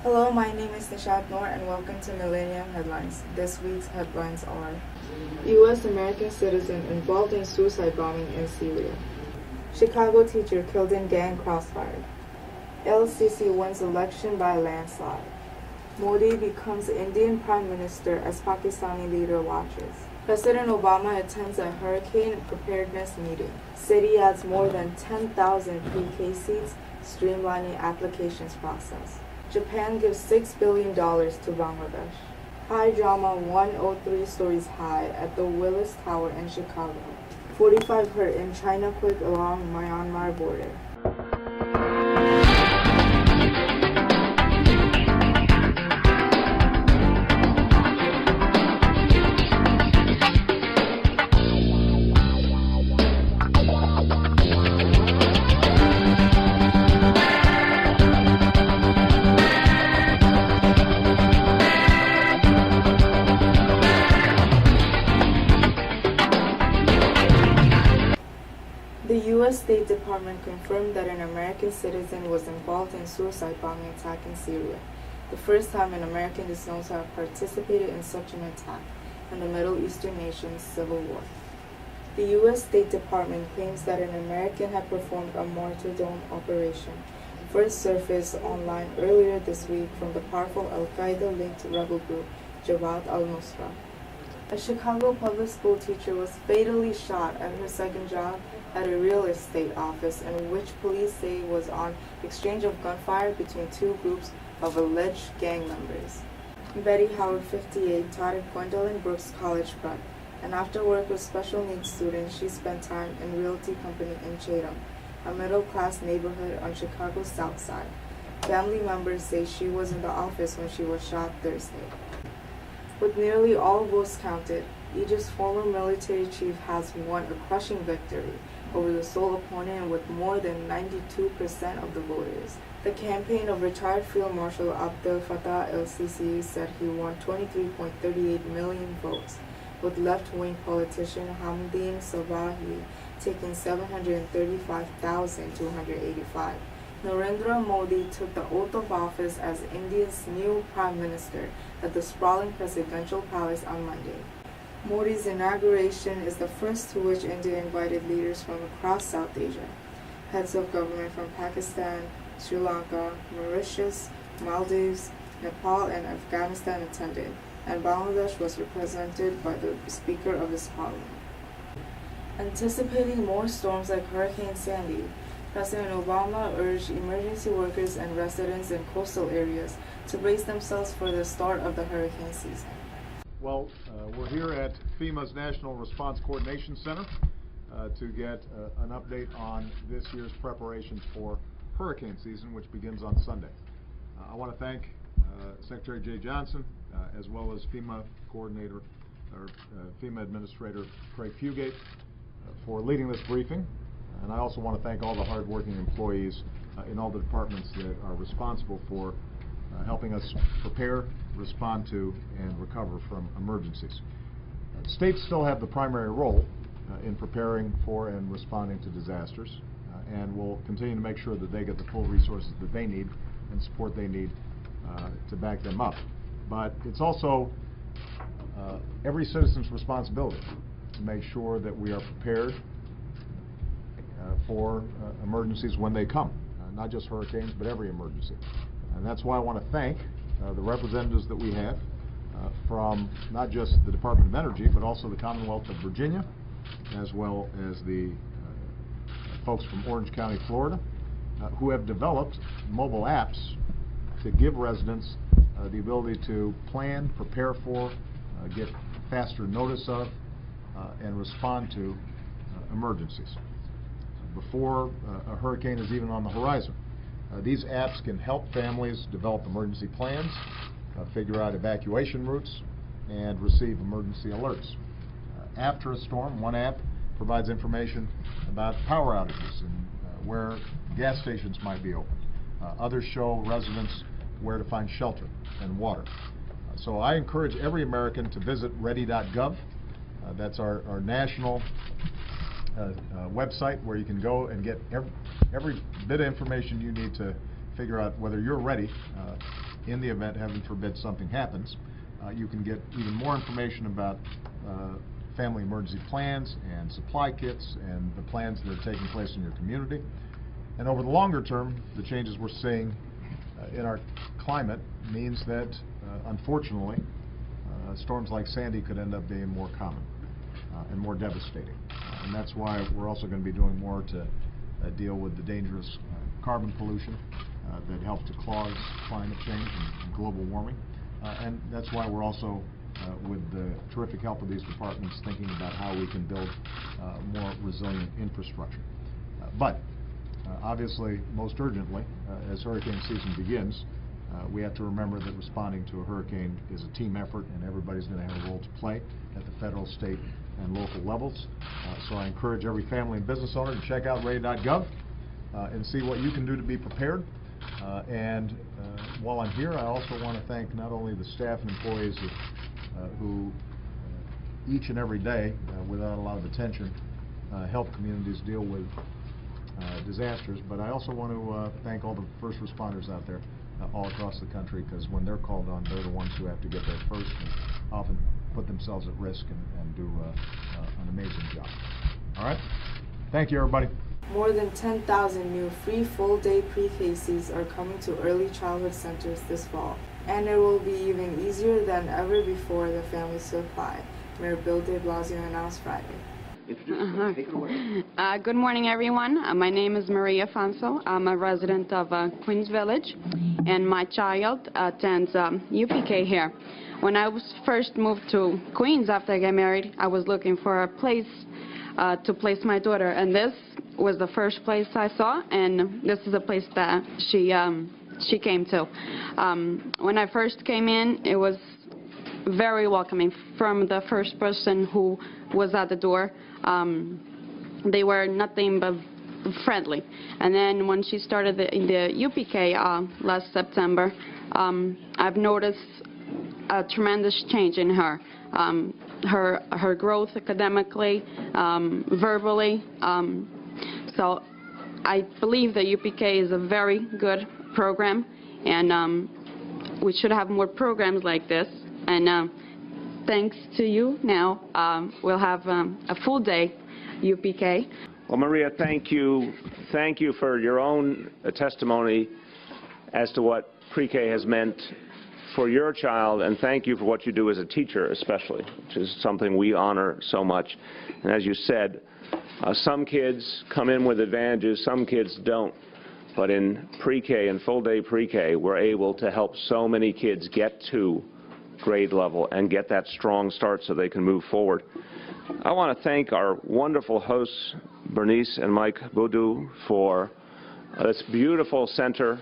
Hello, my name is Nishat and welcome to Millennium Headlines. This week's headlines are: U.S. American citizen involved in suicide bombing in Syria. Chicago teacher killed in gang crossfire. LCC wins election by landslide. Modi becomes Indian Prime Minister as Pakistani leader watches. President Obama attends a hurricane preparedness meeting. City adds more than 10,000 PK seats, streamlining applications process. Japan gives $6 billion to Bangladesh. High drama 103 stories high at the Willis Tower in Chicago. 45 hurt in China quake along Myanmar border. The U.S. State Department confirmed that an American citizen was involved in suicide bombing attack in Syria, the first time an American is known to have participated in such an attack in the Middle Eastern nation's civil war. The U.S. State Department claims that an American had performed a martyrdom operation, first surfaced online earlier this week from the powerful Al-Qaeda-linked rebel group Jabhat al-Nusra. A Chicago public school teacher was fatally shot at her second job at a real estate office, in which police say was on exchange of gunfire between two groups of alleged gang members. Betty Howard, 58, taught at Gwendolyn Brooks College Prep, and after work with special needs students, she spent time in Realty Company in Chatham, a middle-class neighborhood on Chicago's South Side. Family members say she was in the office when she was shot Thursday. With nearly all votes counted, Egypt's former military chief has won a crushing victory over the sole opponent with more than 92% of the voters. The campaign of retired Field Marshal Abdel Fattah el-Sisi said he won 23.38 million votes, with left-wing politician Hamdin Sabahi taking 735,285. Narendra Modi took the oath of office as India's new Prime Minister at the sprawling presidential palace on Monday. Modi's inauguration is the first to which India invited leaders from across South Asia. Heads of government from Pakistan, Sri Lanka, Mauritius, Maldives, Nepal, and Afghanistan attended, and Bangladesh was represented by the Speaker of his parliament. Anticipating more storms like Hurricane Sandy, President Obama urged emergency workers and residents in coastal areas to brace themselves for the start of the hurricane season. Well, we're here at FEMA's National Response Coordination Center to get an update on this year's preparations for hurricane season, which begins on Sunday. I want to thank Secretary Jay Johnson, as well as FEMA Coordinator, or FEMA Administrator Craig Fugate, for leading this briefing. And I also want to thank all the hardworking employees in all the departments that are responsible for helping us prepare, respond to, and recover from emergencies. States still have the primary role in preparing for and responding to disasters, and will continue to make sure that they get the full resources that they need and support they need to back them up. But it's also every citizen's responsibility to make sure that we are prepared for emergencies when they come, not just hurricanes, but every emergency. And that's why I want to thank the representatives that we have from not just the Department of Energy, but also the Commonwealth of Virginia, as well as the folks from Orange County, Florida, who have developed mobile apps to give residents the ability to plan, prepare for, get faster notice of, and respond to emergencies before a hurricane is even on the horizon. These apps can help families develop emergency plans, figure out evacuation routes, and receive emergency alerts. After a storm, one app provides information about power outages and where gas stations might be open. Others show residents where to find shelter and water. So I encourage every American to visit ready.gov. That's our national website where you can go and get every bit of information you need to figure out whether you're ready in the event, heaven forbid, something happens, you can get even more information about family emergency plans and supply kits and the plans that are taking place in your community. And over the longer term, the changes we're seeing in our climate means that, unfortunately, storms like Sandy could end up being more common and more devastating. And that's why we're also going to be doing more to deal with the dangerous carbon pollution that helps to cause climate change and global warming. And that's why we're also, with the terrific help of these departments, thinking about how we can build more resilient infrastructure. But obviously, most urgently, as hurricane season begins, we have to remember that responding to a hurricane is a team effort, and everybody's going to have a role to play at the federal, state, and local levels. So I encourage every family and business owner to check out ready.gov and see what you can do to be prepared. While I'm here, I also want to thank not only the staff and employees who each and every day, without a lot of attention, help communities deal with disasters, but I also want to thank all the first responders out there all across the country, because when they're called on, they're the ones who have to get there first and often put themselves at risk and do an amazing job. All right? Thank you, everybody. More than 10,000 new free full-day pre-K seats are coming to early childhood centers this fall, and it will be even easier than ever before the families to apply, Mayor Bill de Blasio announced Friday. Good morning, everyone. My name is Maria Afonso. I'm a resident of Queens Village, and my child attends UPK here. When I was first moved to Queens after I got married, I was looking for a place to place my daughter, and this was the first place I saw, and this is a place that she came to. When I first came in, it was very welcoming from the first person who was at the door. They were nothing but friendly. And then when she started in the UPK last September, I've noticed a tremendous change in her. Her growth academically, verbally. So I believe that UPK is a very good program, and we should have more programs like this. And thanks to you, now we'll have a full day UPK. Well, Maria, thank you. Thank you for your own testimony as to what pre-K has meant for your child, and thank you for what you do as a teacher especially, which is something we honor so much. And as you said, some kids come in with advantages, some kids don't. But in pre-K and full-day pre-K, we're able to help so many kids get to grade level and get that strong start so they can move forward. I want to thank our wonderful hosts, Bernice and Mike Boudou, for this beautiful center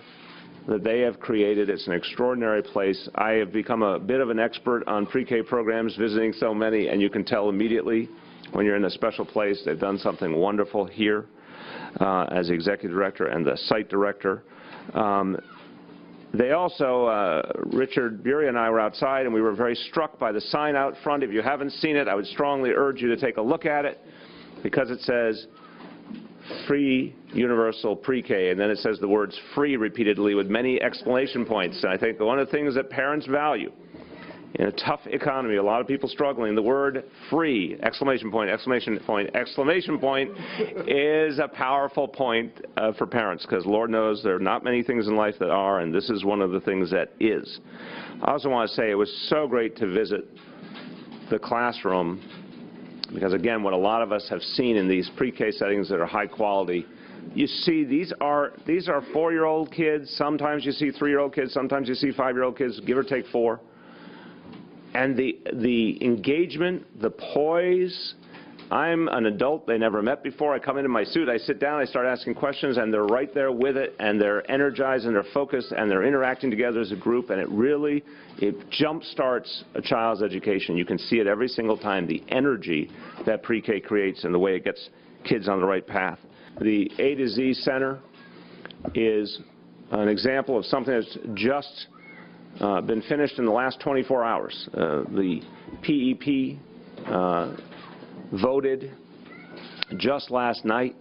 that they have created. It's an extraordinary place. I have become a bit of an expert on pre-K programs, visiting so many, and you can tell immediately when you're in a special place. They've done something wonderful here as the executive director and the site director. They also, Richard Bury and I were outside, and we were very struck by the sign out front. If you haven't seen it, I would strongly urge you to take a look at it, because it says free universal pre-K, and then it says the words free repeatedly with many exclamation points. And I think one of the things that parents value in a tough economy, a lot of people struggling, the word free, exclamation point, exclamation point, exclamation point, is a powerful point for parents, because Lord knows there are not many things in life that are, and this is one of the things that is. I also want to say it was so great to visit the classroom, because again, what a lot of us have seen in these pre-K settings that are high quality, you see these are 4-year-old kids, sometimes you see 3-year-old kids, sometimes you see 5-year-old kids, give or take 4. And the engagement, the poise. I'm an adult they never met before. I come into my suit, I sit down, I start asking questions, and they're right there with it, and they're energized, and they're focused, and they're interacting together as a group, and it jump-starts a child's education. You can see it every single time, the energy that pre-K creates and the way it gets kids on the right path. The A to Z Center is an example of something that's just been finished in the last 24 hours. The PEP voted just last night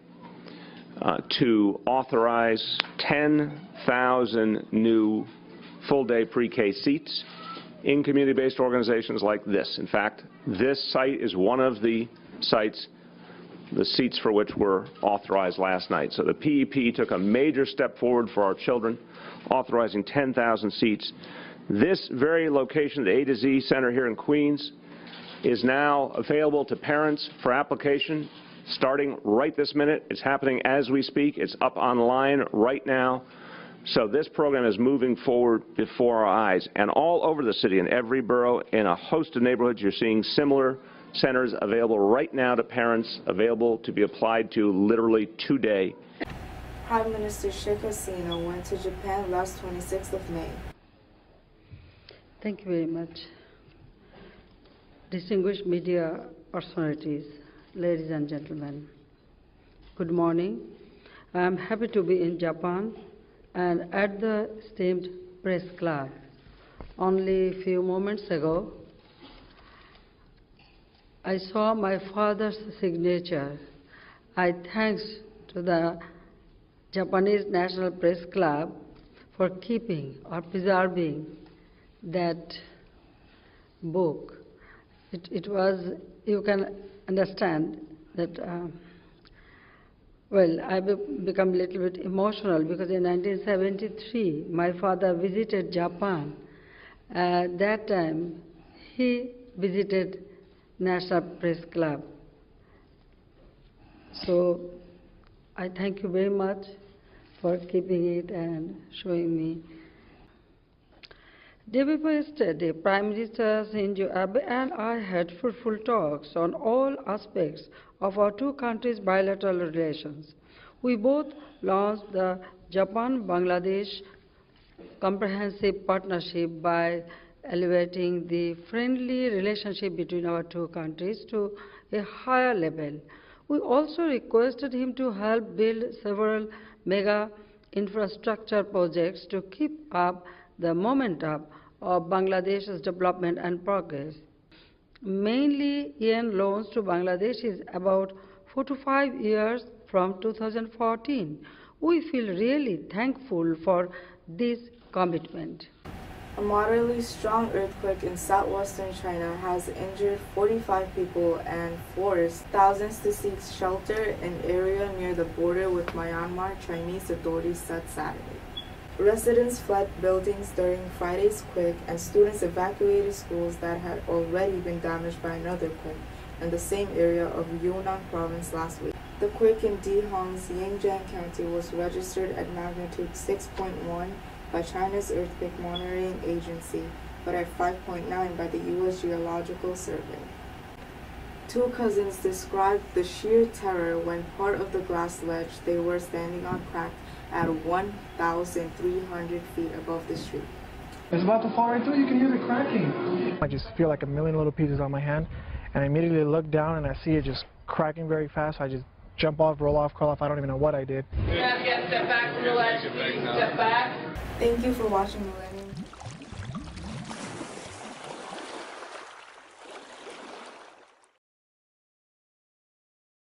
to authorize 10,000 new full-day pre-K seats in community-based organizations like this. In fact, this site is one of the sites, the seats for which were authorized last night. So the PEP took a major step forward for our children, authorizing 10,000 seats. This very location, the A to Z Center here in Queens, is now available to parents for application starting right this minute. It's happening as we speak. It's up online right now. So this program is moving forward before our eyes. And all over the city, in every borough, in a host of neighborhoods, you're seeing similar centers available right now to parents, available to be applied to literally today. Prime Minister Sheikh Hasina went to Japan last 26th of May. Thank you very much. Distinguished media personalities, ladies and gentlemen, good morning. I am happy to be in Japan and at the esteemed press club. Only a few moments ago, I saw my father's signature. I thanks to the Japanese National Press Club for keeping or preserving that book. It was, you can understand that, well, I become a little bit emotional because in 1973, my father visited Japan. At that time, he visited National Press Club. So I thank you very much for keeping it and showing me. Day before yesterday, Prime Minister Shinzo Abe and I had fruitful talks on all aspects of our two countries' bilateral relations. We both launched the Japan-Bangladesh Comprehensive Partnership by elevating the friendly relationship between our two countries to a higher level. We also requested him to help build several mega infrastructure projects to keep up the momentum of Bangladesh's development and progress. Mainly, yen loans to Bangladesh is about 4 to 5 years from 2014. We feel really thankful for this commitment. A moderately strong earthquake in southwestern China has injured 45 people and forced thousands to seek shelter in an area near the border with Myanmar, Chinese authorities said Saturday. Residents fled buildings during Friday's quake, and students evacuated schools that had already been damaged by another quake in the same area of Yunnan province last week. The quake in Dihong's Yangjiang County was registered at magnitude 6.1 by China's earthquake monitoring agency, but at 5.9 by the U.S. Geological Survey. Two cousins described the sheer terror when part of the glass ledge they were standing on cracked at 1,300 feet above the street. It's about to fall right through. You can hear the cracking. I just feel like a million little pieces on my hand, and I immediately look down and I see it just cracking very fast. I just jump off, roll off, crawl off. I don't even know what I did. Thank you for watching Millennium.